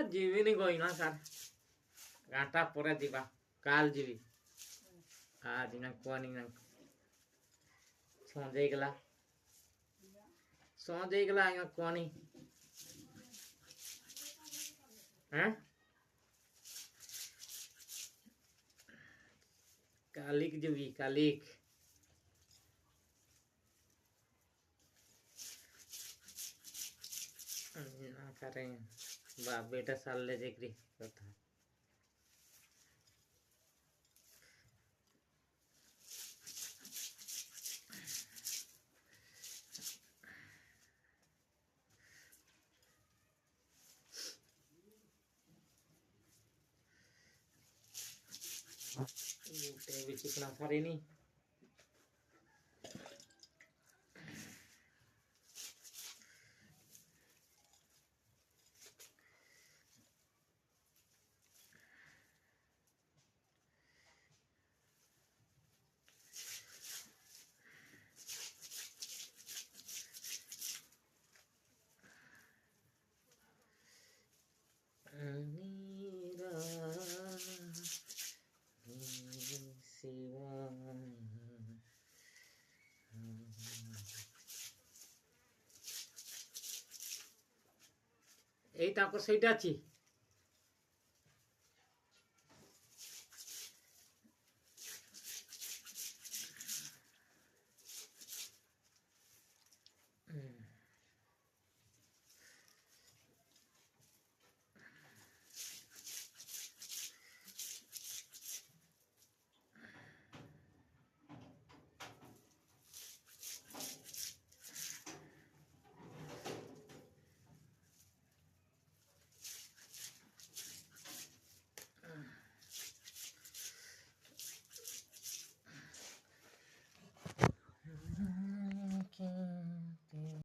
ଯିବିନି କହିନା ସାର୍ ଗାଁଟା ପରେ ଯିବା କାଲ ଯିବି ଆଜି ନା କୁହନି ନା ସଞ୍ଜ ହେଇଗଲା ଆଜ୍ଞା କୁହନି କାଲିକି ଯିବି କାଲିକି ना करें बाप बेटा साल ले देख कथा भी चिकना सारी नहीं এইটা সেইটা আছে